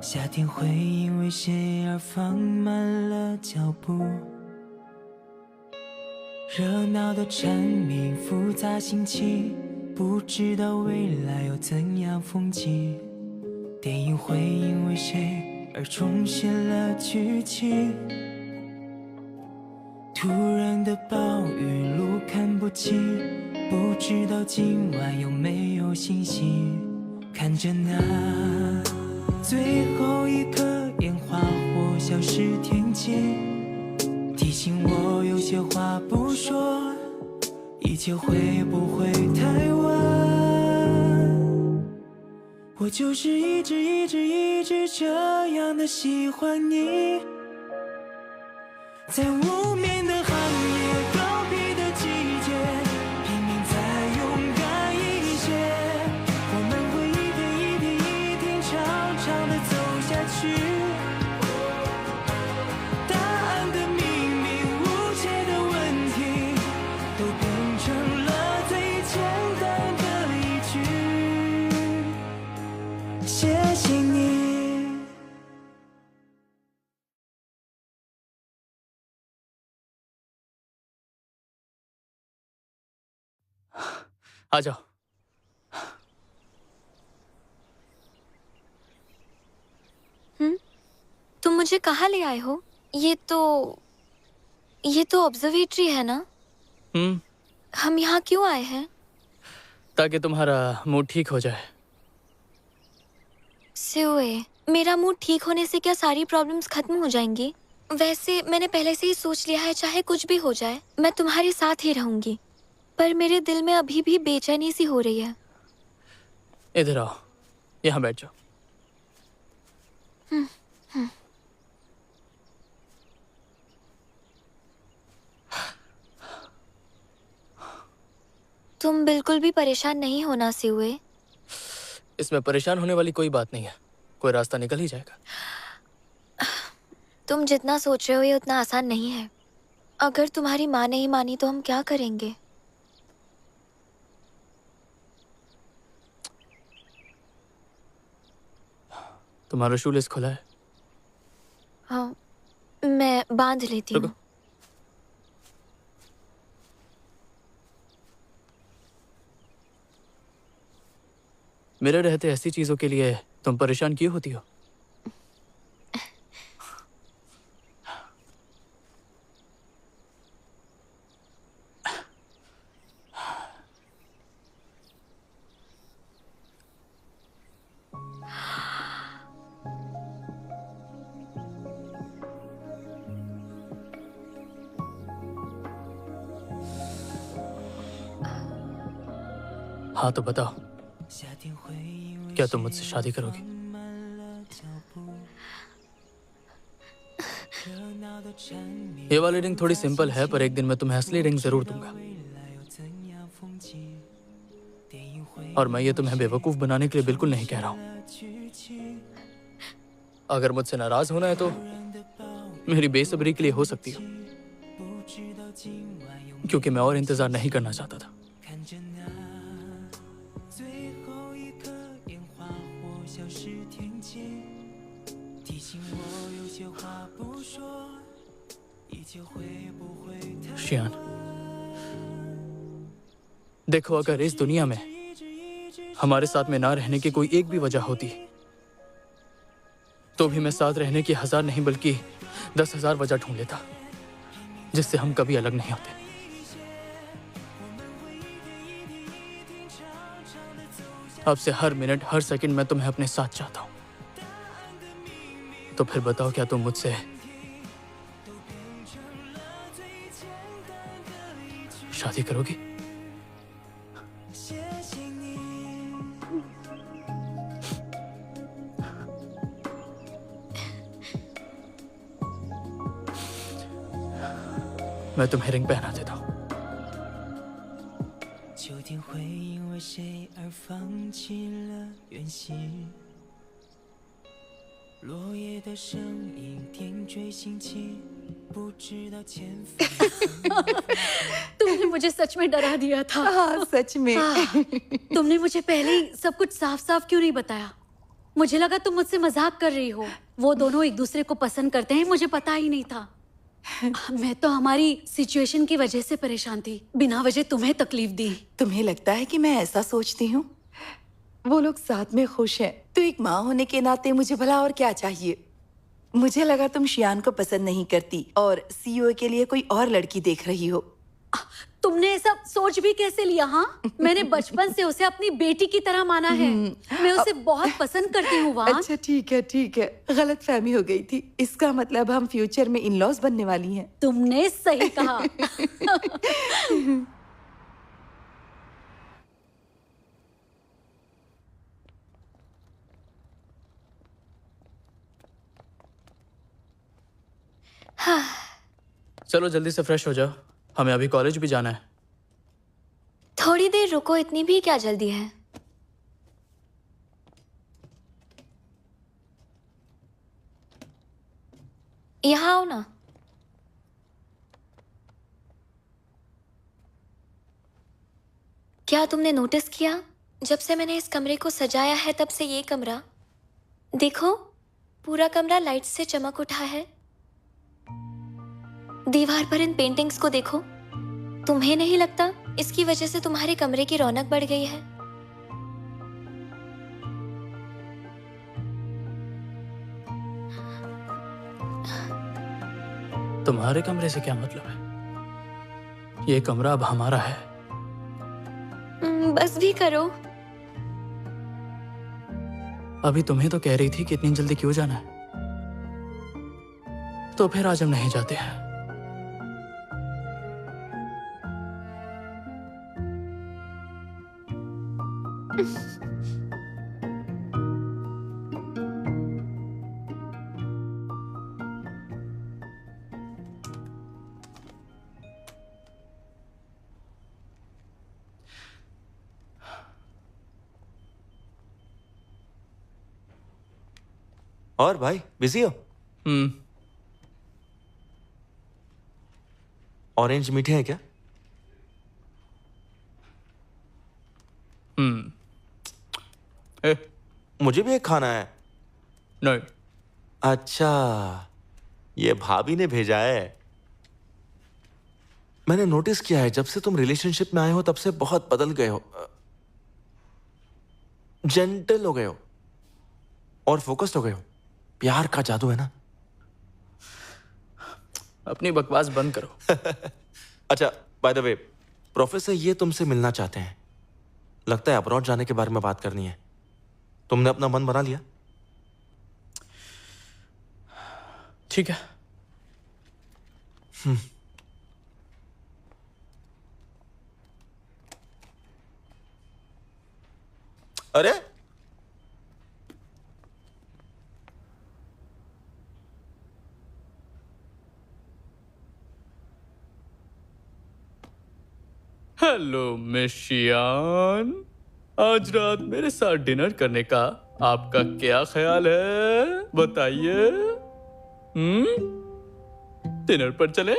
夏天会因为谁而放慢了脚步，热闹的蝉鸣，复杂心情，不知道未来有怎样风景。电影会因为谁而重写了剧情，突然的暴雨，路看不清，不知道今晚有没有星星。看着那最后一颗烟花或消失天际，提醒我有些话不说，一切会不会太晚？我就是一直这样的喜欢你，在无眠的寒夜，告别的季节，拼命再勇敢一些，我们会一天长长的走下去。答案的秘密，无解的问题，都变成了最简单的一句，谢谢你。आ जाओ। तुम मुझे कहाँ ले आए हो? ये तो ऑब्जर्वेटरी है ना? हम यहाँ क्यों आए हैं? ताकि तुम्हारा मूड ठीक हो जाए। सिउए, मेरा मूड ठीक होने से क्या सारी प्रॉब्लम्स खत्म हो जाएंगी? वैसे मैंने पहले से ही सोच लिया है, चाहे कुछ भी हो जाए मैं तुम्हारे साथ ही रहूंगी। पर मेरे दिल में अभी भी बेचैनी सी हो रही है। इधर आओ, यहाँ बैठ जाओ। तुम बिल्कुल भी परेशान नहीं होना सिउए। इसमें परेशान होने वाली कोई बात नहीं है, कोई रास्ता निकल ही जाएगा। तुम जितना सोच रहे हो ये उतना आसान नहीं है। अगर तुम्हारी माँ नहीं मानी तो हम क्या करेंगे? तुम्हारा शूलेस खुला है? हाँ, मैं बांध लेती हूँ। मेरे रहते ऐसी चीजों के लिए तुम परेशान क्यों होती हो? हाँ तो बताओ, क्या तुम मुझसे शादी करोगी? ये वाली रिंग थोड़ी सिंपल है, पर एक दिन मैं तुम्हें असली रिंग जरूर दूंगा। और मैं ये तुम्हें बेवकूफ बनाने के लिए बिल्कुल नहीं कह रहा हूं। अगर मुझसे नाराज होना है तो मेरी बेसब्री के लिए हो सकती हो, क्योंकि मैं और इंतजार नहीं करना चाहता था। शियान, देखो, अगर इस दुनिया में हमारे साथ में ना रहने की कोई एक भी वजह होती तो भी मैं साथ रहने की 1000 नहीं बल्कि 10,000 वजह ढूंढ लेता जिससे हम कभी अलग नहीं होते। अब से हर मिनट हर सेकंड मैं तुम्हें अपने साथ चाहता हूं। तो फिर बताओ, क्या तुम मुझसे शादी करोगी? मैं तुम्हें रिंग पहना देता हूँ। 秋天会因为谁而放弃了远行，落叶的声音，点缀心情，不知道前方。तुमने मुझे सच में डरा दिया था। हाँ, सच में। तुमने मुझे पहले ही सब कुछ साफ साफ क्यों नहीं बताया? मुझे लगा तुम मुझसे मजाक कर रही हो। वो दोनों एक दूसरे को पसंद करते हैं, मुझे पता ही नहीं था। मैं तो हमारी सिचुएशन की वजह से परेशान थी, बिना वजह तुम्हें तकलीफ दी। तुम्हें लगता है कि मैं ऐसा सोचती हूँ? वो लोग साथ में खुश हैं, तो एक माँ होने के नाते मुझे भला और क्या चाहिए। मुझे लगा तुम शियान को पसंद नहीं करती और सीईओ के लिए कोई और लड़की देख रही हो। तुमने ऐसा सोच भी कैसे लिया? हाँ, मैंने बचपन से उसे अपनी बेटी की तरह माना है। मैं उसे बहुत पसंद करती हूँ। वहाँ अच्छा ठीक है, गलतफहमी हो गई थी। इसका मतलब हम फ्यूचर में इन लॉज बनने वाली हैं। तुमने सही कहा। चलो जल्दी से फ्रेश हो जाओ, हमें अभी कॉलेज भी जाना है। थोड़ी देर रुको, इतनी भी क्या जल्दी है? यहाँ आओ ना। क्या तुमने नोटिस किया, जब से मैंने इस कमरे को सजाया है तब से ये कमरा, देखो पूरा कमरा लाइट से चमक उठा है। दीवार पर इन पेंटिंग्स को देखो। तुम्हें नहीं लगता इसकी वजह से तुम्हारे कमरे की रौनक बढ़ गई है? तुम्हारे कमरे से क्या मतलब है? ये कमरा अब हमारा है। बस भी करो। अभी तुम्हें तो कह रही थी कि इतनी जल्दी क्यों जाना है, तो फिर आज हम नहीं जाते हैं। और भाई बिजी हो? ऑरेंज मीठे हैं क्या? ए, मुझे भी एक खाना है। नहीं। अच्छा, ये भाभी ने भेजा है। मैंने नोटिस किया है जब से तुम रिलेशनशिप में आए हो तब से बहुत बदल गए हो। जेंटल हो गए हो और फोकस्ड हो गए हो। प्यार का जादू है ना। अपनी बकवास बंद करो। अच्छा, बाय द वे, प्रोफेसर ये तुमसे मिलना चाहते हैं। लगता है अब्रॉड जाने के बारे में बात करनी है। तुमने अपना मन बना लिया? ठीक है। अरे हेलो मिस शियान, आज रात मेरे साथ डिनर करने का आपका क्या ख्याल है? बताइए। डिनर पर चले?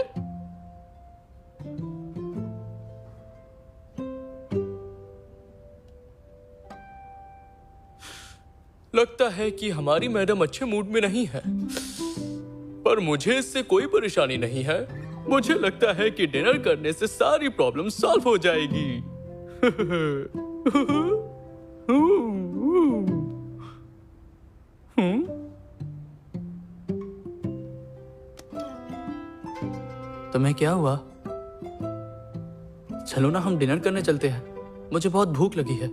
लगता है कि हमारी मैडम अच्छे मूड में नहीं है, पर मुझे इससे कोई परेशानी नहीं है। मुझे लगता है कि डिनर करने से सारी प्रॉब्लम सॉल्व हो जाएगी। तुम्हें क्या हुआ? चलो ना, हम डिनर करने चलते हैं। मुझे बहुत भूख लगी है।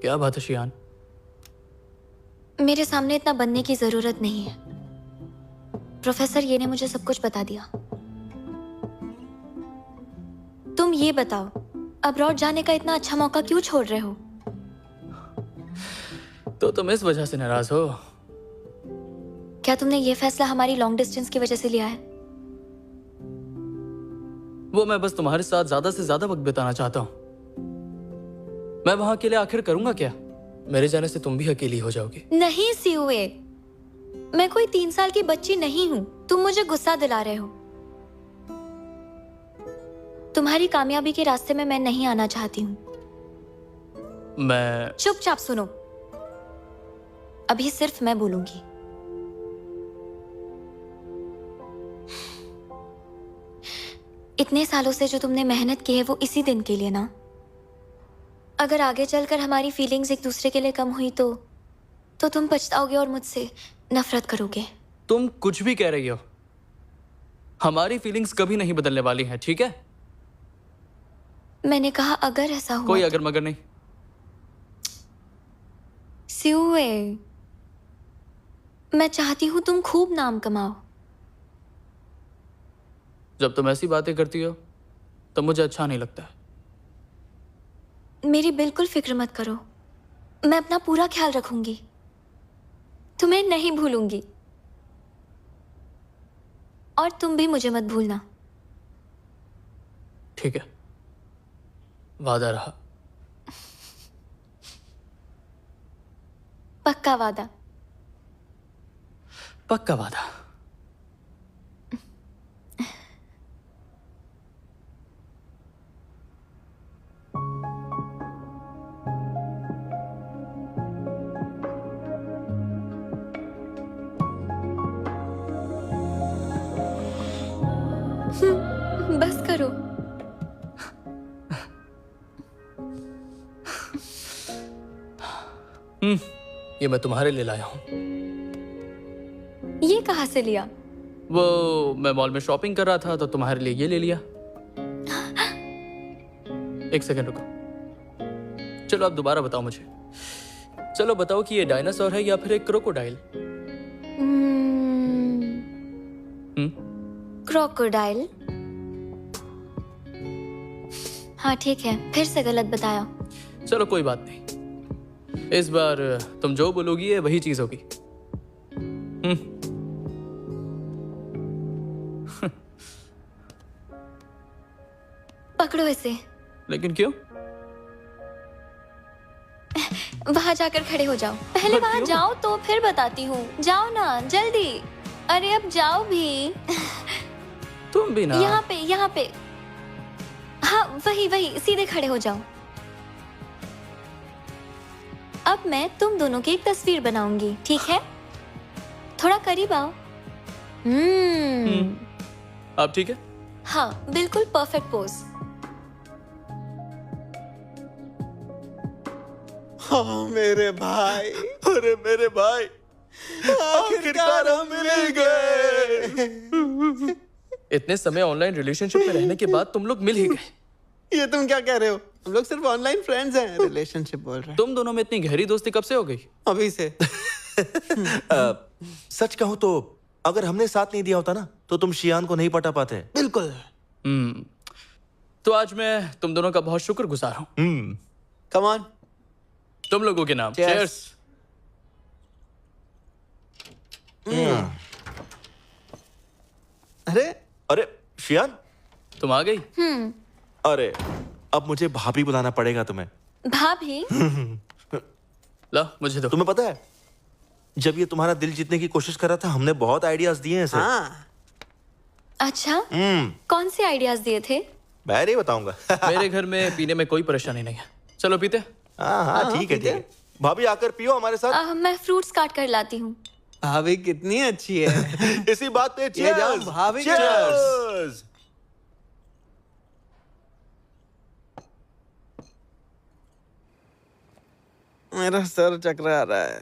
क्या बात है शियान? मेरे सामने इतना बनने की जरूरत नहीं है। प्रोफेसर ये ने मुझे सब कुछ बता दिया। तुम ये बताओ, अब्रॉड जाने का इतना अच्छा मौका क्यों छोड़ रहे हो? तो तुम इस वजह से नाराज हो? क्या तुमने ये फैसला हमारी लॉन्ग डिस्टेंस की वजह से लिया है? वो मैं बस तुम्हारे साथ ज्यादा से ज्यादा वक्त बिताना चाहता हूँ। मैं वहां अकेले आखिर करूंगा क्या? मेरे जाने से तुम भी अकेली हो जाओगी। नहीं सीयूए, मैं कोई 3 साल की बच्ची नहीं हूँ। तुम मुझे गुस्सा दिला रहे हो। तुम्हारी कामयाबी के रास्ते में मैं नहीं आना चाहती हूँ। मैं चुपचाप सुनो, अभी सिर्फ मैं बोलूंगी। इतने सालों से जो तुमने मेहनत की है वो इसी दिन के लिए ना। अगर आगे चलकर हमारी फीलिंग्स एक दूसरे के लिए कम हुई तो तुम पछताओगे और मुझसे नफरत करोगे। तुम कुछ भी कह रही हो, हमारी फीलिंग्स कभी नहीं बदलने वाली हैं, ठीक है? मैंने कहा अगर ऐसा हुआ कोई अगर मगर नहीं। सियुए, मैं चाहती हूं तुम खूब नाम कमाओ। जब तुम ऐसी बातें करती हो तो मुझे अच्छा नहीं लगता। मेरी बिल्कुल फिक्र मत करो, मैं अपना पूरा ख्याल रखूंगी, तुम्हें नहीं भूलूंगी। और तुम भी मुझे मत भूलना। ठीक है, वादा रहा। पक्का वादा। पक्का वादा। बस करो। ये मैं तुम्हारे लिए लाया हूं। ये कहाँ से लिया? वो मैं मॉल में शॉपिंग कर रहा था तो तुम्हारे लिए ये ले लिया। एक सेकंड रुको। चलो आप दोबारा बताओ मुझे। चलो बताओ कि ये डायनासोर है या फिर एक क्रोकोडाइल? क्रोकोडाइल। हाँ ठीक है, फिर से गलत बताया। चलो कोई बात नहीं, इस बार तुम जो बोलोगी ये वही चीज होगी। पकड़ो इसे। लेकिन क्यों? वहां जाकर खड़े हो जाओ। पहले वहां जाओ तो फिर बताती हूँ। जाओ ना जल्दी। अरे अब जाओ भी। तुम भी ना। यहाँ पे। हाँ वही सीधे खड़े हो जाओ। अब मैं तुम दोनों की एक तस्वीर बनाऊंगी, ठीक है? थोड़ा करीब आओ। अब ठीक है? हाँ बिल्कुल परफेक्ट पोज। हाँ मेरे भाई। अरे मेरे भाई, आखिरकार हम मिल गए। इतने समय ऑनलाइन रिलेशनशिप में रहने के बाद तुम लोग मिल ही गए। ये तुम क्या कह रहे हो? हम लोग सिर्फ ऑनलाइन फ्रेंड्स हैं। रिलेशनशिप बोल रहे हैं। तुम दोनों में इतनी गहरी दोस्ती कब से हो गई? अभी से। सच कहूं तो अगर हमने साथ नहीं दिया होता ना तो तुम शियान को नहीं पटा पाते। बिल्कुल। तो आज मैं तुम दोनों का बहुत शुक्रगुजार हूँ। Come on. तुम लोगों के नाम। Cheers. Cheers. अरे शियान, तुम आ गई? अरे अब मुझे भाभी बुलाना पड़ेगा तुम्हें। भाभी? ला मुझे दो। तुम्हें पता है जब ये तुम्हारा दिल जीतने की कोशिश कर रहा था हमने बहुत आइडियाज दिए हैं इसे। हाँ। अच्छा कौन से आइडियाज दिए थे? मैं नहीं बताऊंगा। मेरे घर में पीने में कोई परेशानी नहीं है। चलो पीते। हाँ ठीक है ठीक है। भाभी आकर पियो हमारे साथ। मैं फ्रूट्स काट कर लाती हूँ। भाभी कितनी अच्छी है। इसी बात पे ये जाओ, cheers! भाभी का Cheers! मेरा सर चकरा रहा है।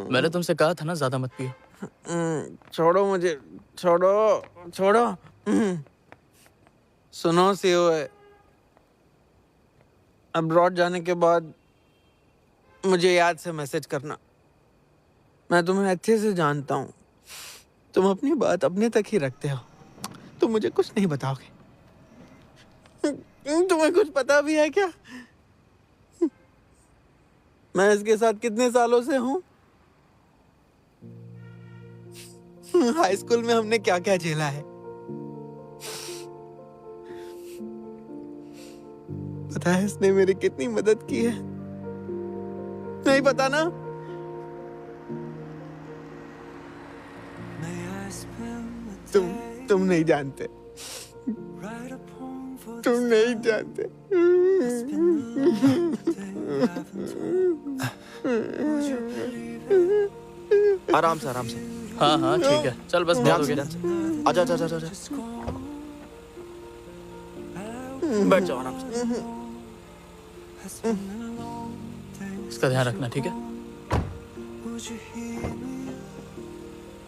मैंने तुमसे कहा था ना ज्यादा मत पियो। छोड़ो मुझे, छोड़ो। सुनो सीओए, अब्रॉड जाने के बाद मुझे याद से मैसेज करना। मैं तुम्हें अच्छे से जानता हूँ। तुम अपनी बात अपने तक ही रखते हो। तुम मुझे कुछ नहीं बताओगे। तुम्हें कुछ पता भी है क्या? मैं इसके साथ कितने सालों से हूँ? हाई स्कूल में हमने क्या क्या झेला है। पता है इसने मेरी कितनी मदद की है? नहीं पता ना? तुम नहीं जानते। तुम नहीं जानते। आराम से आराम से। हाँ हाँ ठीक है, चल बस बहुत ध्यान हो से गया। ध्यान से। आजा आजा आजा आजा। बैठ जाओ आराम से। इसका ध्यान रखना, ठीक है? Would you hear me?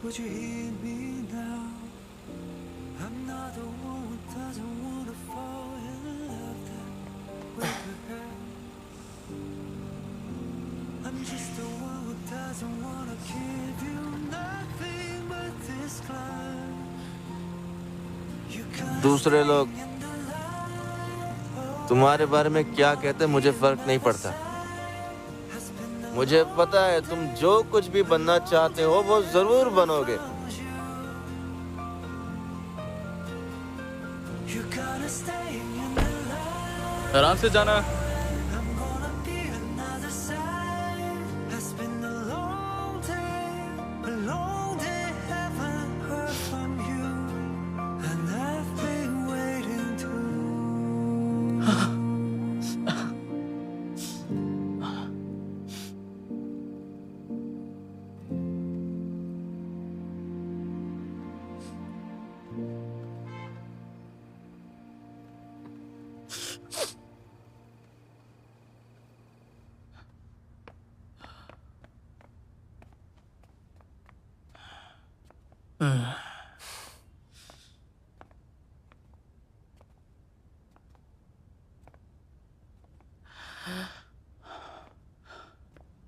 Would you hear me now? I'm not the one who doesn't wanna fall in love that way with her. I'm just the one who doesn't wanna give you nothing but this climb. You gotta दूसरे लोग तुम्हारे बारे में क्या कहते मुझे फर्क नहीं पड़ता। मुझे पता है तुम जो कुछ भी बनना चाहते हो वो जरूर बनोगे। You gotta stay in the light. आराम से जाना। I'm gonna be another side. It's been a long day, haven't heard from you, and I've been waiting too.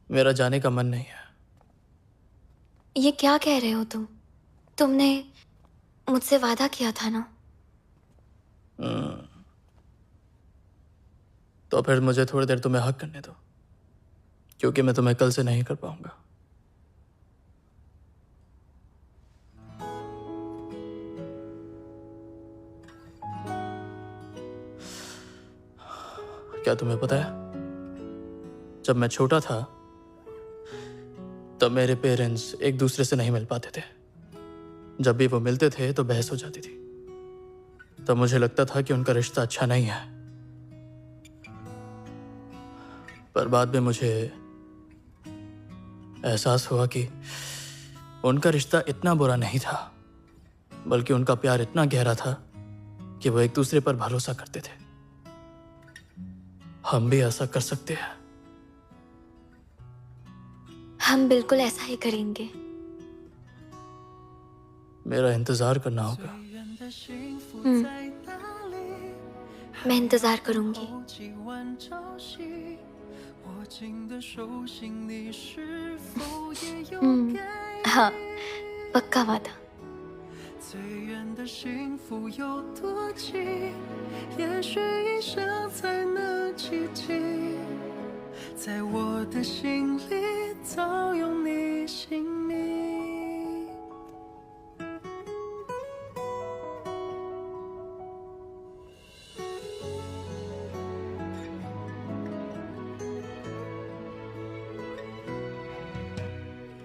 मेरा जाने का मन नहीं है। ये क्या कह रहे हो तुम? तुमने मुझसे वादा किया था ना। तो फिर मुझे थोड़ी देर तुम्हें हक करने दो, क्योंकि मैं तुम्हें कल से नहीं कर पाऊंगा। क्या तुम्हें पता है, जब मैं छोटा था तब मेरे पेरेंट्स एक दूसरे से नहीं मिल पाते थे। जब भी वो मिलते थे तो बहस हो जाती थी। तब मुझे लगता था कि उनका रिश्ता अच्छा नहीं है, पर बाद में मुझे एहसास हुआ कि उनका रिश्ता इतना बुरा नहीं था, बल्कि उनका प्यार इतना गहरा था कि वो एक दूसरे पर भरोसा करते थे। हम भी ऐसा कर सकते हैं। हम बिल्कुल ऐसा ही करेंगे। मेरा इंतजार करना होगा। मैं इंतजार करूंगी। हाँ, पक्का वादा। 最远的幸福有多近？也许一生才能企及，在我的心里早有你姓名。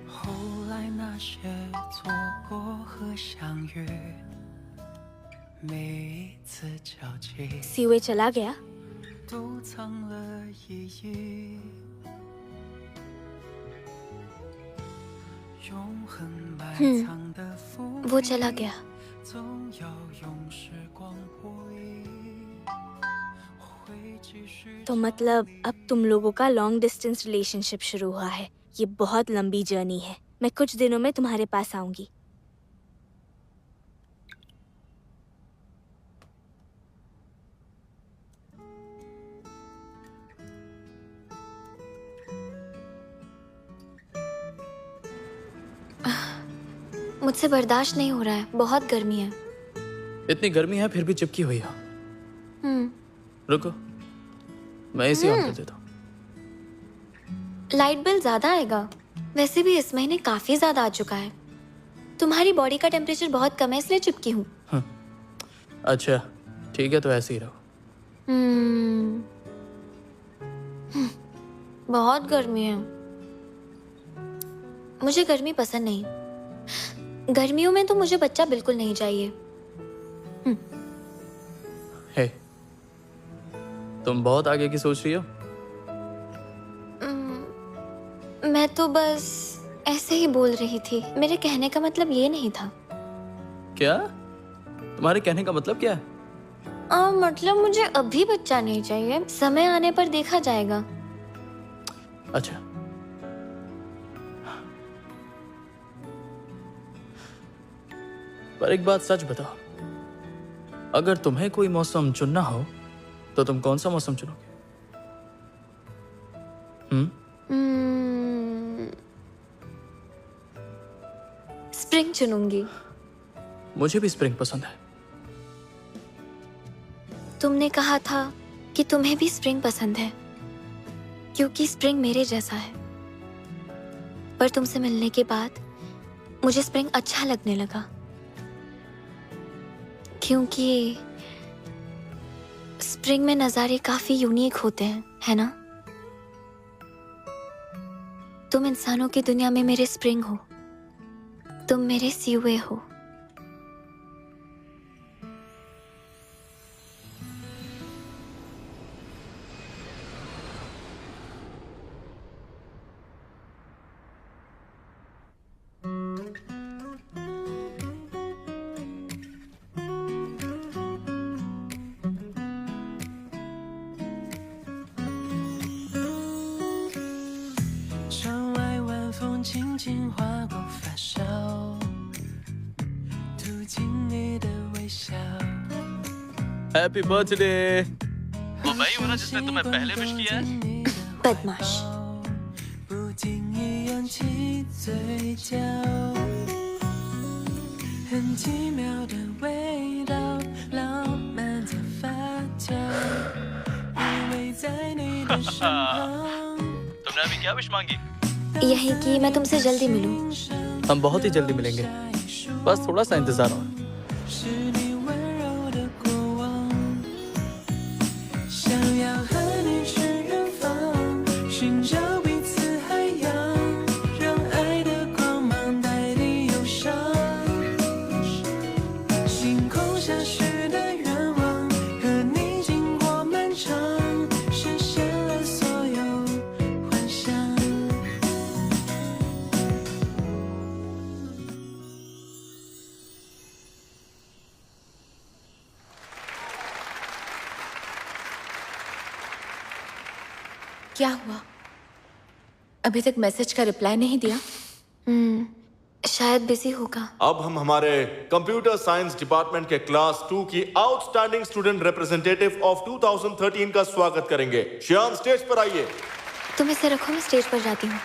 后来那些错过和相遇，每一次交集 सीवे चला गया। 都藏了意义。永恒埋藏的福 वो चला गया। 总要用时光博弈。会继续 तो मतलब अब तुम लोगों का लॉन्ग डिस्टेंस रिलेशनशिप शुरू हुआ है। ये बहुत लंबी जर्नी है। मैं कुछ दिनों में तुम्हारे पास आऊंगी। मुझसे बर्दाश्त नहीं हो रहा है, बहुत गर्मी है। इतनी गर्मी है फिर भी चिपकी हुई हो। हम्म, रुको, मैं इसी ऑन कर देता हूँ। लाइट बिल ज्यादा आएगा। वैसे भी इस महीने काफी ज्यादा आ चुका है। तुम्हारी बॉडी का टेम्परेचर बहुत कम है, इसलिए चिपकी हूँ। अच्छा ठीक है, तो ऐसे ही रहो। हम्म, बहुत गर्मी है। मुझे गर्मी पसंद नहीं। गर्मियों में तो मुझे बच्चा बिल्कुल नहीं चाहिए। हे, तुम बहुत आगे की सोच रही हो। मैं तो बस ऐसे ही बोल रही थी। मेरे कहने का मतलब ये नहीं था। क्या? तुम्हारे कहने का मतलब क्या है? मतलब मुझे अभी बच्चा नहीं चाहिए, समय आने पर देखा जाएगा। अच्छा, पर एक बात सच बताओ, अगर तुम्हें कोई मौसम चुनना हो तो तुम कौन सा मौसम चुनोगे? स्प्रिंग चुनूंगी। मुझे भी स्प्रिंग पसंद है। तुमने कहा था कि तुम्हें भी स्प्रिंग पसंद है, क्योंकि स्प्रिंग मेरे जैसा है। पर तुमसे मिलने के बाद मुझे स्प्रिंग अच्छा लगने लगा, क्योंकि स्प्रिंग में नज़ारे काफी यूनिक होते हैं, है ना? तुम इंसानों की दुनिया में मेरे स्प्रिंग हो, तुम मेरे सीवे हो।窗外晚风轻轻划过发梢，吐进你的微笑。 हैप्पी बर्थडे। वो वही हो ना जिसने तुम्हें पहले विश किया है? बदमाश। 不经意扬起嘴角，很奇妙的味道，浪漫在发酵，依偎在你的身旁。 तुमने अभी क्या विश मांगी? यही कि मैं तुमसे जल्दी मिलूं। हम बहुत ही जल्दी मिलेंगे, बस थोड़ा सा इंतजार और। 是你温柔的过往，想要和你去远方，寻找彼此海洋，让爱的光芒代替忧伤。星空下许的愿望，和你经过漫长，实现了所有幻想。 क्या हुआ? अभी तक मैसेज का रिप्लाई नहीं दिया? शायद बिजी होगा। अब हम हमारे कंप्यूटर साइंस डिपार्टमेंट के क्लास 2 की आउटस्टैंडिंग स्टूडेंट रिप्रेजेंटेटिव ऑफ 2013 का स्वागत करेंगे। शियान स्टेज पर आइए। तुम इसे रखो, मैं स्टेज पर जाती हूँ।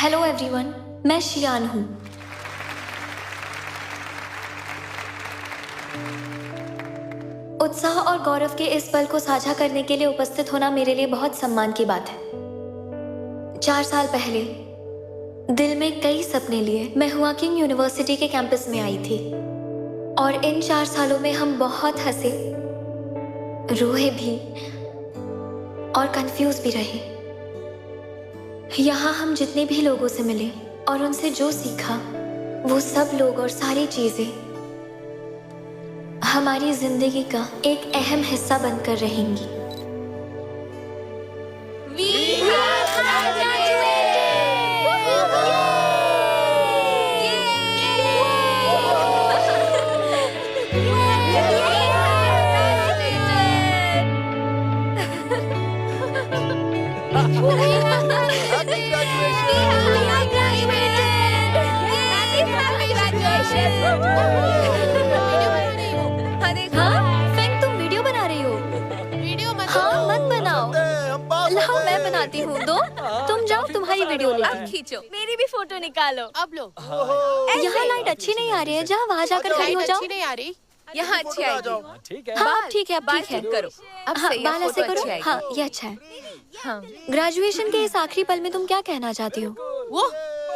हेलो एवरीवन, मैं शियान हूँ। उत्साह और गौरव के इस पल को साझा करने के लिए उपस्थित होना मेरे लिए बहुत सम्मान की बात है। 4 साल पहले दिल में कई सपने लिए मैं हुआकिंग यूनिवर्सिटी के कैंपस में आई थी, और इन 4 सालों में हम बहुत हंसे, रोए भी और कंफ्यूज भी रहे। यहाँ हम जितने भी लोगों से मिले और उनसे जो सीखा, वो सब लोग और सारी चीजें हमारी जिंदगी का एक अहम हिस्सा बनकर रहेंगी। तुम वीडियो बना रही हो? हाँ, मत बनाओ। लाओ, मैं बनाती हूँ। दो, तुम जाओ, तुम्हारी वीडियो लेती खींचो, मेरी भी फोटो निकालो। अब लो। यहाँ लाइट अच्छी नहीं आ रही है, जहाँ वहाँ जाकर खड़ी हो जाओ। अच्छी नहीं आ रही, यहाँ अच्छी आएगी। ठीक है। हाँ, ठीक है, अब ठीक है। करो। अब हाँ, सही है, बाल ऐसे फोटो करो। अच्छी आएगी। हाँ, ये अच्छा है। हाँ। ग्रेजुएशन के इस आखिरी पल में तुम क्या कहना चाहती हो? वो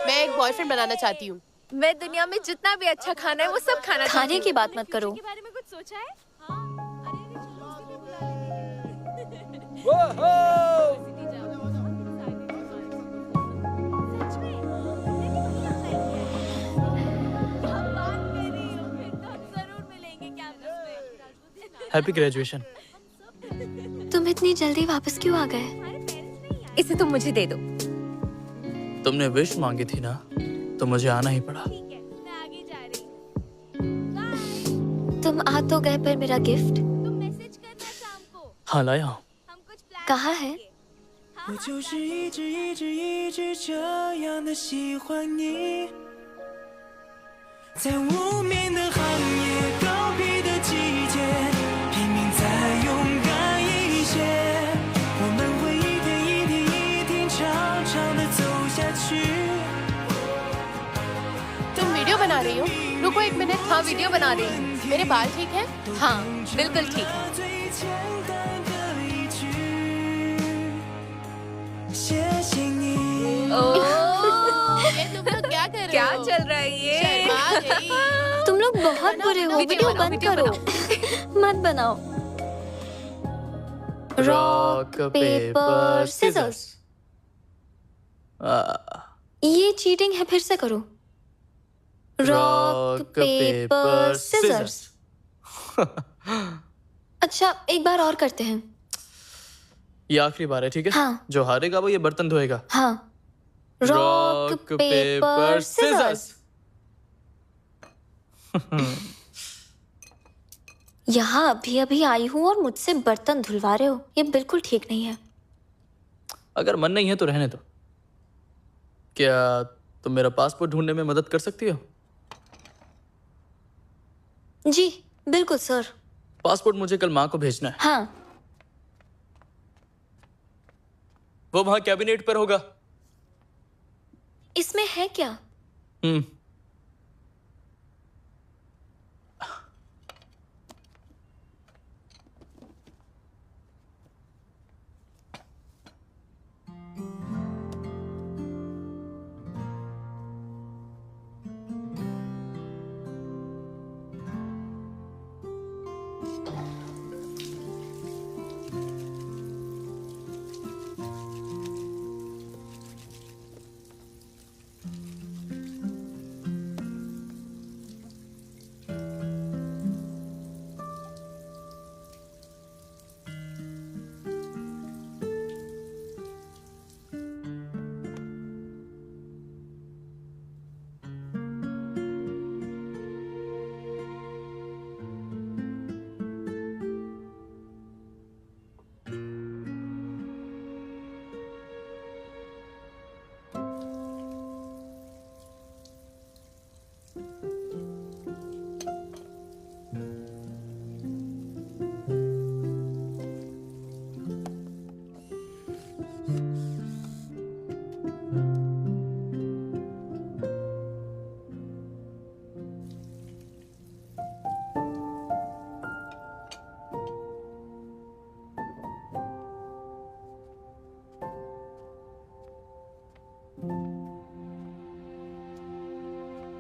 मैं एक बॉयफ्रेंड बनाना चाहती हूँ। मैं दुनिया में जितना भी अच्छा खाना है वो सब खाना चाहती खाने हूँ। की बात मत करो। के बारे में कुछ सोचा है? Happy graduation. तुम इतनी जल्दी वापस क्यों आ गए? इसे तुम मुझे दे दो। तुमने विश मांगी थी ना, तो मुझे आना ही पड़ा। तुम आ तो गए, पर मेरा गिफ्ट हाँ लाया हूँ। कहाँ है? 我就是一直一直一直这样的喜欢你，在无眠的寒夜，告别的季节，拼命再勇敢一些，我们会一天一天一天长长的走下去。 तुम वीडियो बना रही हो? रुको एक मिनट। हाँ, वीडियो बना रही हूँ। मेरे बाल ठीक हैं? हाँ, बिल्कुल ठीक है। 最简单的一句，谢谢你。 ये तुम लोग क्या कर रहे हो? क्या चल रहा है ये? शर्मा गई। तुम लोग बहुत बुरे हो। वीडियो बंद करो। मत बनाओ। Rock paper scissors. ये चीटिंग है, फिर से करो। Rock paper scissors. अच्छा, एक बार और करते हैं। ये आखिरी बार है, ठीक है? हाँ। जो हारेगा वो ये बर्तन धोएगा। हाँ। Rock paper scissors. यहाँ अभी अभी आई हूँ और मुझसे बर्तन धुलवा रहे हो। ये बिल्कुल ठीक नहीं है। अगर मन नहीं है तो रहने दो। क्या तुम मेरा पासपोर्ट ढूंढने में मदद कर सकती हो? जी बिल्कुल सर। पासपोर्ट मुझे कल माँ को भेजना है। हाँ। वो वहां कैबिनेट पर होगा। इसमें है क्या?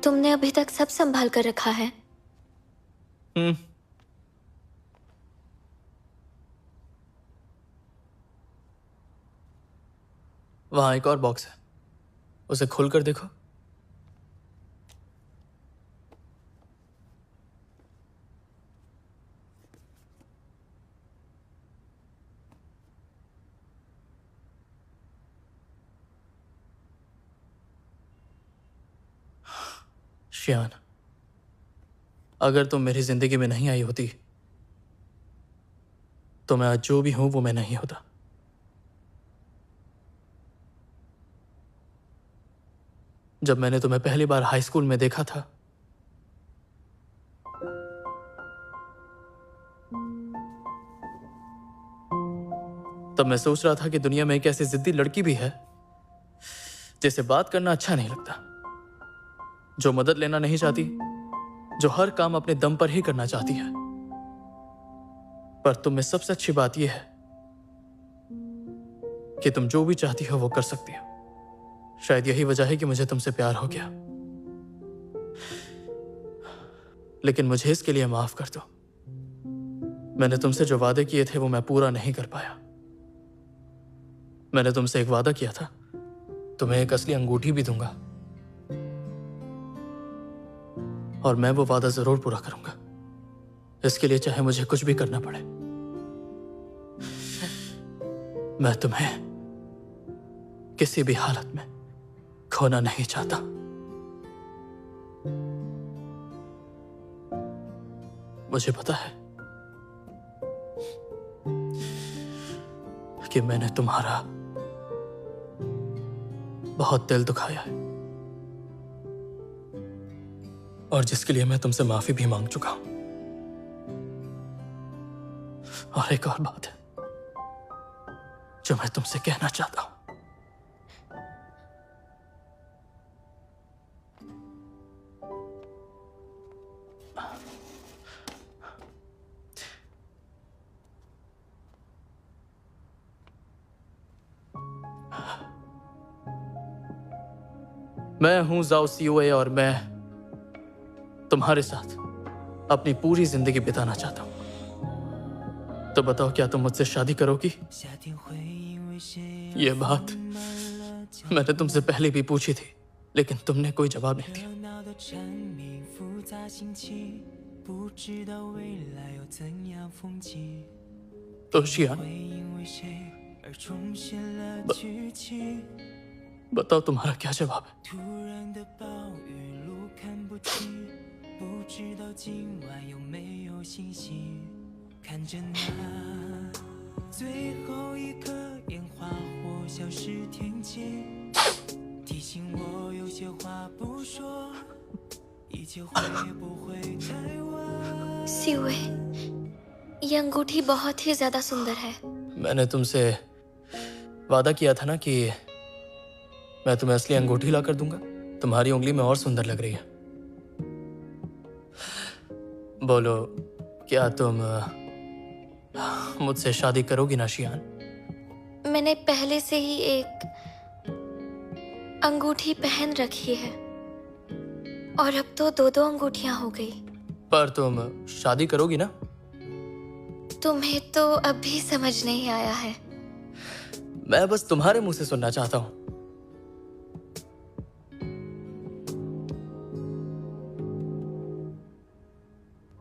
तुमने अभी तक सब संभाल कर रखा है? वहां एक और बॉक्स है, उसे खोलकर देखो। शियान, अगर तुम मेरी जिंदगी में नहीं आई होती तो मैं आज जो भी हूं वो मैं नहीं होता। जब मैंने तुम्हें पहली बार हाई स्कूल में देखा था तब मैं सोच रहा था कि दुनिया में एक ऐसी जिद्दी लड़की भी है जिसे बात करना अच्छा नहीं लगता, जो मदद लेना नहीं चाहती, जो हर काम अपने दम पर ही करना चाहती है। पर तुम में सबसे अच्छी बात यह है कि तुम जो भी चाहती हो वो कर सकती हो। शायद यही वजह है कि मुझे तुमसे प्यार हो गया। लेकिन मुझे इसके लिए माफ कर दो। मैंने तुमसे जो वादे किए थे वो मैं पूरा नहीं कर पाया। मैंने तुमसे एक वादा किया था, तुम्हें एक असली अंगूठी भी दूंगा और मैं वो वादा जरूर पूरा करूंगा। इसके लिए चाहे मुझे कुछ भी करना पड़े, मैं तुम्हें किसी भी हालत में खोना नहीं चाहता। मुझे पता है कि मैंने तुम्हारा बहुत दिल दुखाया है, और जिसके लिए मैं तुमसे माफी भी मांग चुका हूं। और एक और बात है जो मैं तुमसे कहना चाहता हूं। मैं हूं जाओ सीओए, और मैं तुम्हारे साथ अपनी पूरी जिंदगी बिताना चाहता हूं। तो बताओ, क्या तुम मुझसे शादी करोगी? ये बात मैंने तुमसे पहले भी पूछी थी, लेकिन तुमने कोई जवाब नहीं दिया। तो शियान, बताओ तुम्हारा क्या जवाब है? सियुए, ये अंगूठी बहुत ही ज्यादा सुंदर है। मैंने तुमसे वादा किया था ना कि मैं तुम्हें असली अंगूठी ला कर दूंगा। तुम्हारी उंगली में और सुंदर लग रही है। बोलो, क्या तुम मुझसे शादी करोगी ना शियान? मैंने पहले से ही एक अंगूठी पहन रखी है, और अब तो 2-2 अंगूठियां हो गई। पर तुम शादी करोगी ना? तुम्हें तो अभी समझ नहीं आया है। मैं बस तुम्हारे मुंह से सुनना चाहता हूं।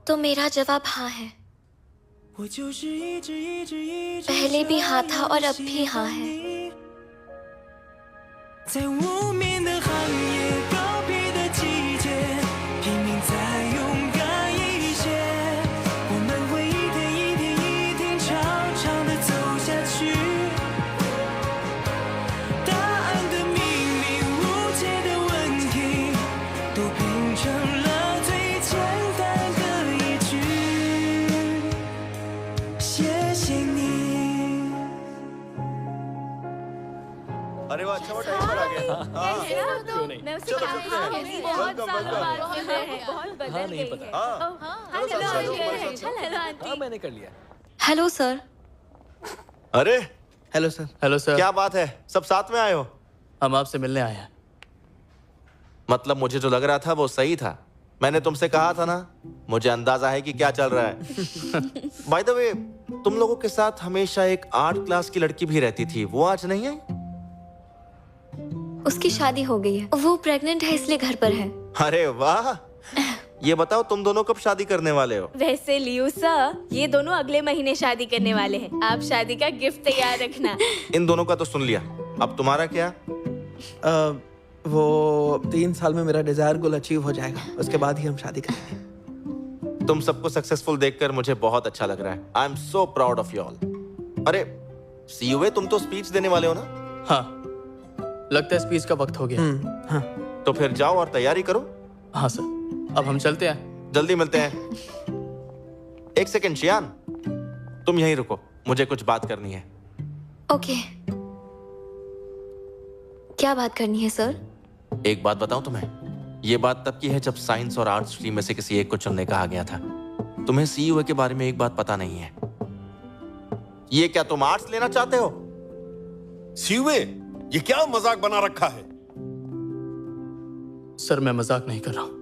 तो मेरा जवाब हाँ है। पहले भी हाँ था और अब भी हाँ है। अरे वाह, अच्छा टाइम पर आ गया। क्यों नहीं? मैं उससे बहुत सालों बाद मिल रहे हैं, बहुत बदल गई है। Hello aunty. मैंने कर लिया। Hello sir. अरे हेलो सर। Hello sir. क्या बात है, सब साथ में आए हो? हम आपसे मिलने आए हैं। मतलब मुझे जो लग रहा था वो सही था। मैंने तुमसे कहा था ना, मुझे अंदाजा है कि क्या चल रहा है। बाय द वे, तुम लोगों के साथ हमेशा एक आर्ट क्लास की लड़की भी रहती थी, वो आज नहीं आई? उसकी शादी हो गई है, वो प्रेग्नेंट है इसलिए घर पर है। अरे वाह। ये बताओ, तुम दोनों कब शादी करने वाले हो? वैसे लियू सर, ये दोनों अगले महीने शादी करने वाले हैं। आप शादी का गिफ्ट तैयार रखना। इन दोनों का तो सुन लिया, अब तुम्हारा क्या? वो 3 साल में मेरा डिजायर गोल अचीव हो जाएगा, उसके बाद ही हम शादी करेंगे। तुम सबको सक्सेसफुल देखकर मुझे बहुत अच्छा लग रहा है। I am so proud of you all. अरे सीयूए, तुम तो स्पीच देने वाले हो ना? हाँ, लगता है स्पीच का वक्त हो गया। हाँ। तो फिर जाओ और तैयारी करो। हाँ सर, अब हम चलते हैं। जल्दी मिलते हैं। एक सेकंड शियान, तुम यहीं रुको, मुझे कुछ बात करनी है। ओके। क्या बात करनी है सर? एक बात बताऊं तुम्हें, ये बात तब की है जब साइंस और आर्ट्स स्ट्रीम में से किसी एक को चुनने कहा गया था। तुम्हें सीयूए के बारे में एक बात पता नहीं है। ये क्या तुम आर्ट्स लेना चाहते हो? सीयूए, ये क्या मजाक बना रखा है? सर, मैं मजाक नहीं कर रहा हूं।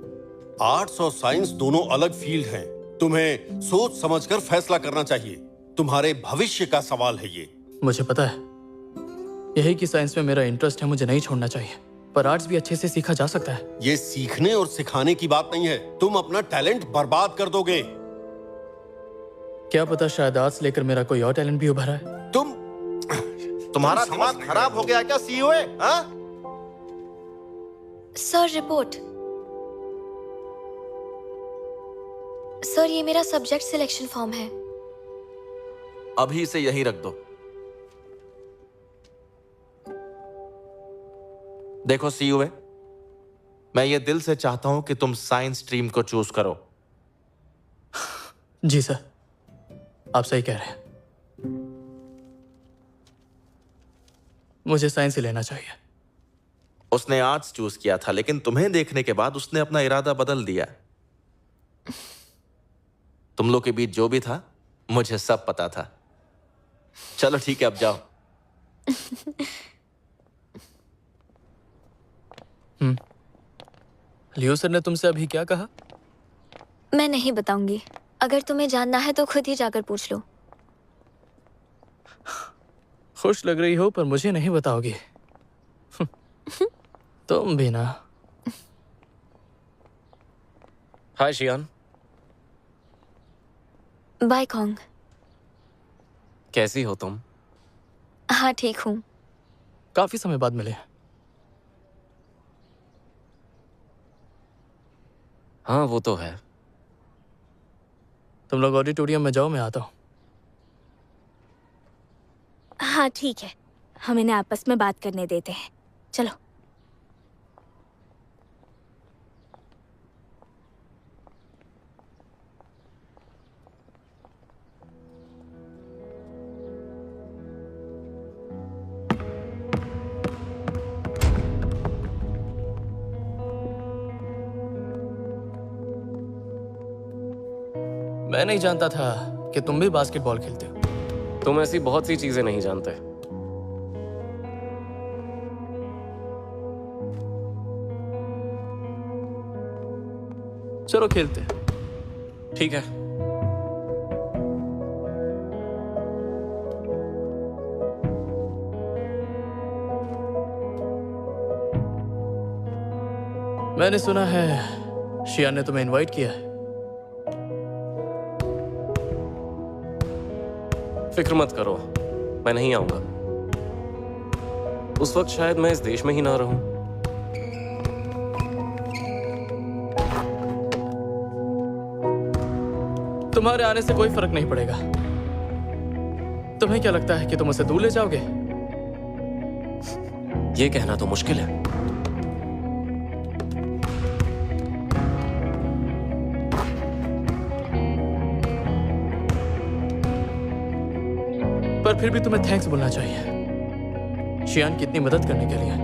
आर्ट्स और साइंस दोनों अलग फील्ड हैं। तुम्हें सोच समझकर फैसला करना चाहिए। तुम्हारे भविष्य का सवाल है ये। मुझे पता है यही कि साइंस में मेरा इंटरेस्ट है, मुझे नहीं छोड़ना चाहिए। पर आर्ट्स भी अच्छे से सीखा जा सकता है। ये सीखने और सिखाने की बात नहीं है, तुम अपना टैलेंट बर्बाद कर दोगे। क्या पता शायद आर्ट्स लेकर मेरा कोई और टैलेंट भी उभरा है। तुम्हारा दिमाग खराब हो गया क्या सीईओ? हाँ? Sir report. सर ये मेरा सब्जेक्ट सिलेक्शन फॉर्म है। अभी इसे यहीं रख दो। देखो सीईओ, मैं ये दिल से चाहता हूं कि तुम साइंस स्ट्रीम को चूज करो। जी सर, आप सही कह रहे हैं। मुझे साइंस ही लेना चाहिए। उसने आर्ट्स चूज किया था, लेकिन तुम्हें देखने के बाद उसने अपना इरादा बदल दिया। तुम लोग के बीच जो भी था, मुझे सब पता था। चलो ठीक है, अब जाओ। लियो सर ने तुमसे अभी क्या कहा? मैं नहीं बताऊंगी। अगर तुम्हें जानना है तो खुद ही जाकर पूछ लो। खुश लग रही हो पर मुझे नहीं बताओगी। तुम भी ना। हाय शियान, बाय कॉन्ग। कैसी हो तुम? हाँ ठीक हूँ। काफी समय बाद मिले। हाँ वो तो है। तुम लोग ऑडिटोरियम में जाओ, मैं आता हूँ। हाँ ठीक है, हम इन्हें आपस में बात करने देते हैं। चलो। मैं नहीं जानता था कि तुम भी बास्केटबॉल खेलते हो। तुम ऐसी बहुत सी चीजें नहीं जानते। चलो खेलते हैं। ठीक है। मैंने सुना है शियान ने तुम्हें इनवाइट किया है। फिक्र मत करो, मैं नहीं आऊंगा। उस वक्त शायद मैं इस देश में ही ना रहूं। तुम्हारे आने से कोई फर्क नहीं पड़ेगा। तुम्हें क्या लगता है कि तुम उसे दूर ले जाओगे? ये कहना तो मुश्किल है। पर फिर भी तुम्हें थैंक्स बोलना चाहिए शियान की इतनी मदद करने के लिए।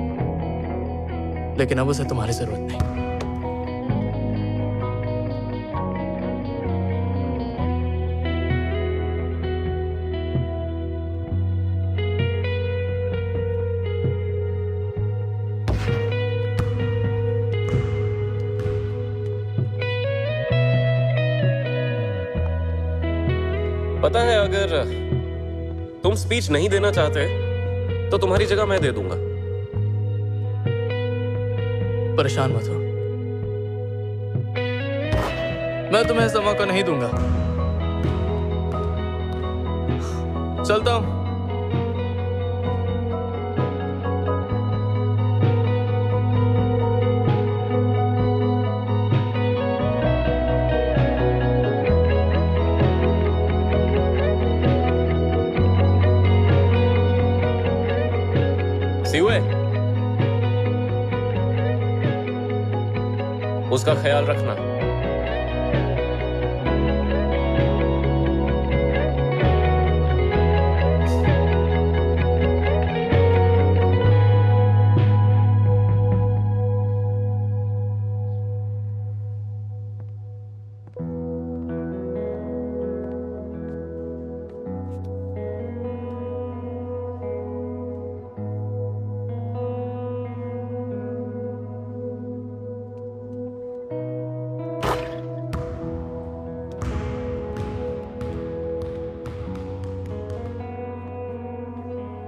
लेकिन अब उसे तुम्हारी जरूरत नहीं। पता है, अगर तुम स्पीच नहीं देना चाहते तो तुम्हारी जगह मैं दे दूंगा। परेशान मत हो, मैं तुम्हें ऐसा मौका नहीं दूंगा। चलता हूं। उसका ख्याल रखना।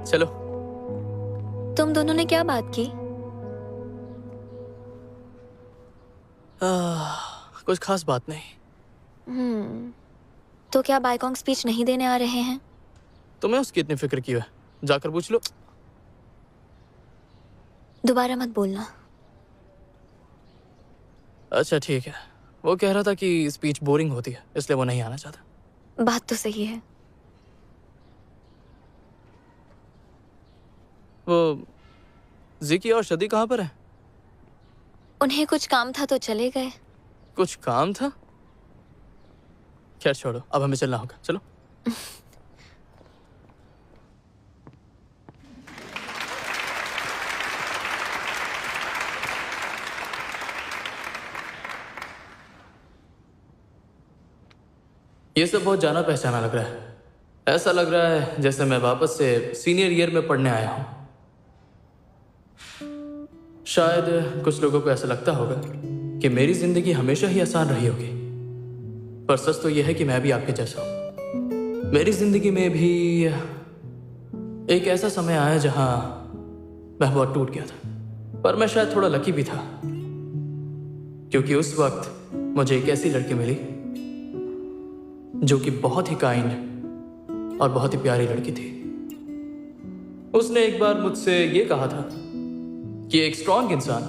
चलो। तुम दोनों ने क्या बात की? कुछ खास बात नहीं। तो क्या बायकॉन्ग स्पीच नहीं देने आ रहे हैं? तुम्हें उसकी इतनी फिक्र क्यों है? जाकर पूछ लो। दोबारा मत बोलना। अच्छा ठीक है। वो कह रहा था कि स्पीच बोरिंग होती है, इसलिए वो नहीं आना चाहता। बात तो सही है। वो जिकी और शदी कहाँ पर है? उन्हें कुछ काम था तो चले गए। कुछ काम था? खैर छोड़ो, अब हमें चलना होगा, चलो। ये सब बहुत जाना पहचाना लग रहा है। ऐसा लग रहा है जैसे मैं वापस से सीनियर ईयर में पढ़ने आया हूं। शायद कुछ लोगों को ऐसा लगता होगा कि मेरी जिंदगी हमेशा ही आसान रही होगी, पर सच तो यह है कि मैं भी आपके जैसा हूं। मेरी जिंदगी में भी एक ऐसा समय आया जहां मैं बहुत टूट गया था, पर मैं शायद थोड़ा लकी भी था, क्योंकि उस वक्त मुझे एक ऐसी लड़की मिली जो कि बहुत ही काइंड और बहुत ही प्यारी लड़की थी। उसने एक बार मुझसे ये कहा था कि एक स्ट्रांग इंसान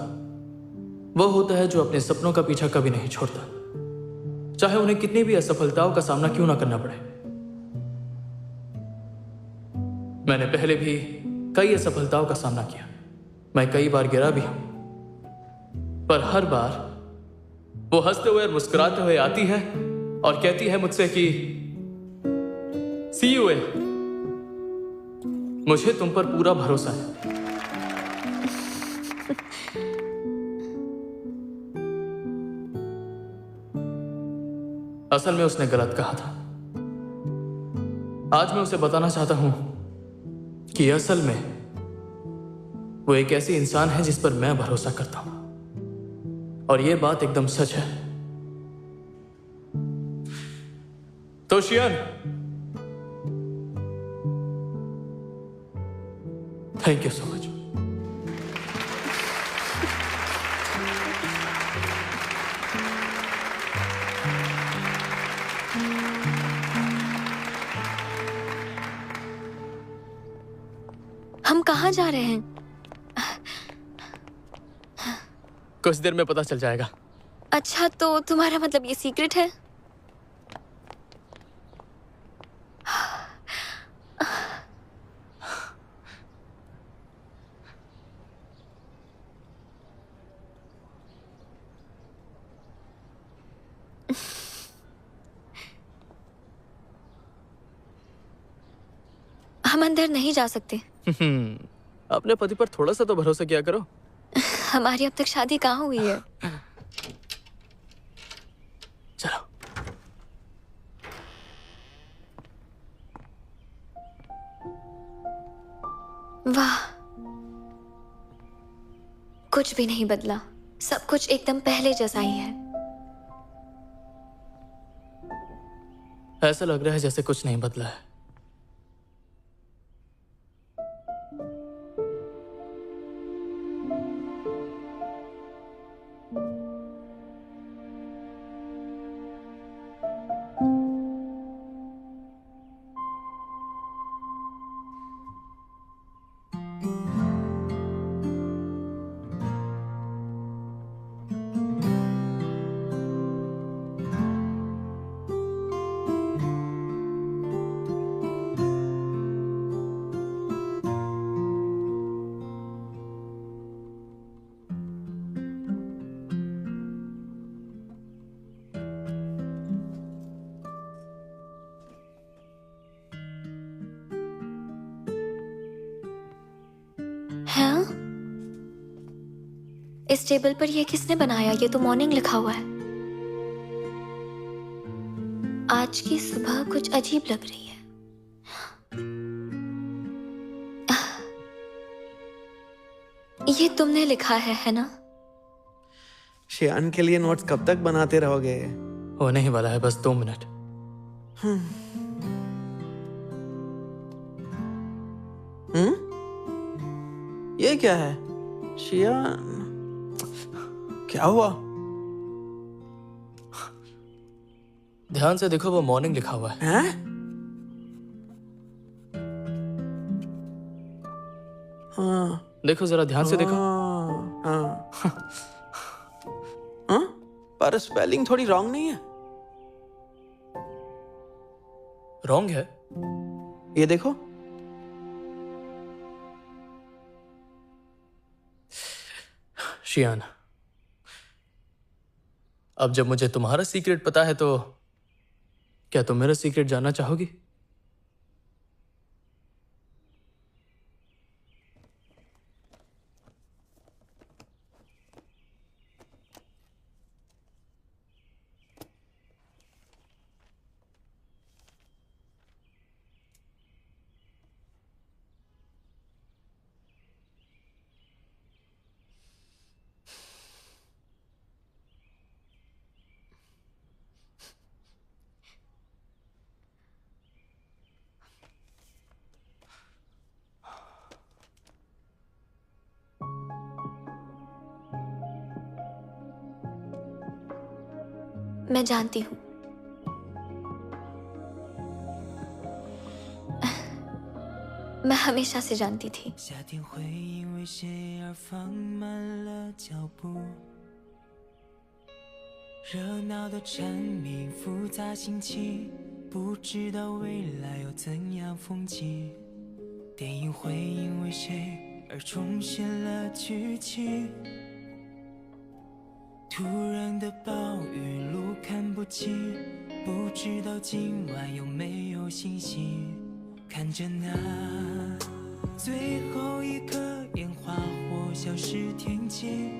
वो होता है जो अपने सपनों का पीछा कभी नहीं छोड़ता, चाहे उन्हें कितनी भी असफलताओं का सामना क्यों ना करना पड़े। मैंने पहले भी कई असफलताओं का सामना किया, मैं कई बार गिरा भी हूं, पर हर बार वो हंसते हुए और मुस्कुराते हुए आती है और कहती है मुझसे कि सी यू ए, मुझे तुम पर पूरा भरोसा है। असल में उसने गलत कहा था। आज मैं उसे बताना चाहता हूं कि असल में वो एक ऐसी इंसान है जिस पर मैं भरोसा करता हूं, और यह बात एकदम सच है। तो शियान, थैंक यू सो मच। हम कहाँ जा रहे हैं? कुछ देर में पता चल जाएगा। अच्छा, तो तुम्हारा मतलब ये सीक्रेट है? हम अंदर नहीं जा सकते। अपने पति पर थोड़ा सा तो भरोसा किया करो। हमारी अब तक शादी कहाँ हुई है? चलो। वाह, कुछ भी नहीं बदला, सब कुछ एकदम पहले जैसा ही है। ऐसा लग रहा है जैसे कुछ नहीं बदला है। हाँ? इस टेबल पर यह किसने बनाया? ये तो मॉर्निंग लिखा हुआ है। आज की सुबह कुछ अजीब लग रही है। ये तुमने लिखा है ना? शियान के लिए नोट्स कब तक बनाते रहोगे? होने ही वाला है, बस 2 मिनट। ये क्या है? शियान, क्या हुआ? ध्यान से देखो, वो मॉर्निंग लिखा हुआ है। हैं? हाँ देखो जरा ध्यान से देखो। हाँ हाँ, पर स्पेलिंग थोड़ी रॉन्ग नहीं है? रॉन्ग है? ये देखो। शियान, अब जब मुझे तुम्हारा सीक्रेट पता है तो क्या तुम मेरा सीक्रेट जानना चाहोगी? मैं जानती हूँ। मैं हमेशा से जानती थी। 夏天会因为谁而放慢了脚步，热闹的蝉鸣，复杂心情，不知道未来有怎样风景。电影会因为谁而重现了剧情。突然的暴雨，路看不清，不知道今晚有没有星星。看着那最后一颗烟花火消失天际，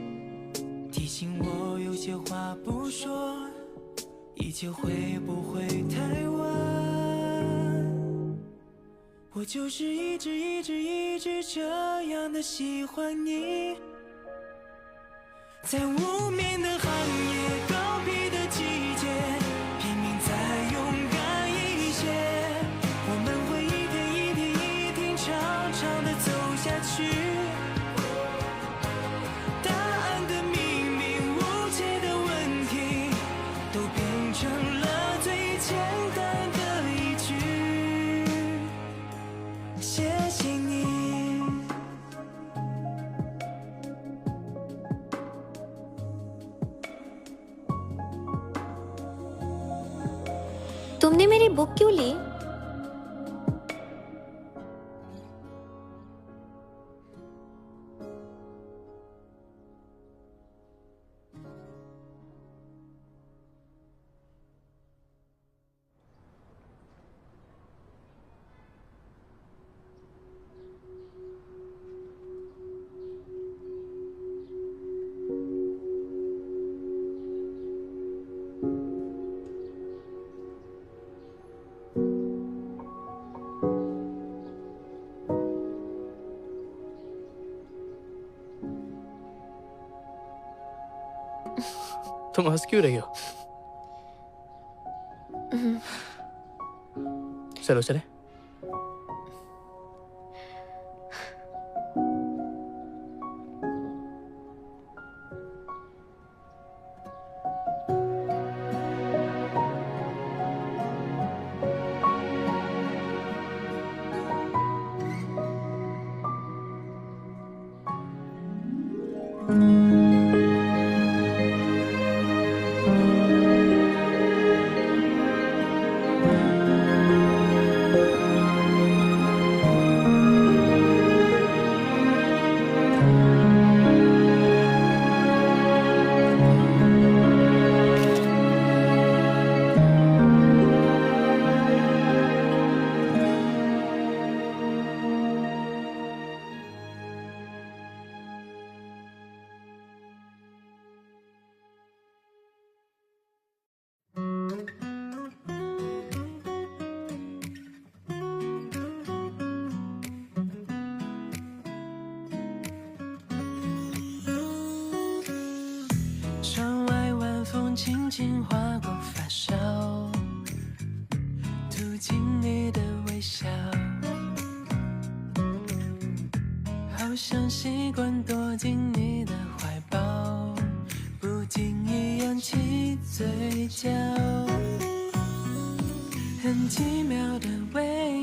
提醒我有些话不说，一切会不会太晚？我就是一直这样的喜欢你，在无眠的寒夜，告别的季节，拼命再勇敢一些，我们会一天长长的走下去。答案的秘密，无解的问题，都变成了最简单的一句谢谢你。 तुमने मेरी बुक क्यों ली? तुम हंस क्यों रही हो? चलो चले।窗外晚风轻轻划过发梢，吐进你的微笑，好像习惯躲进你的怀抱，不经意扬起嘴角。很奇妙的味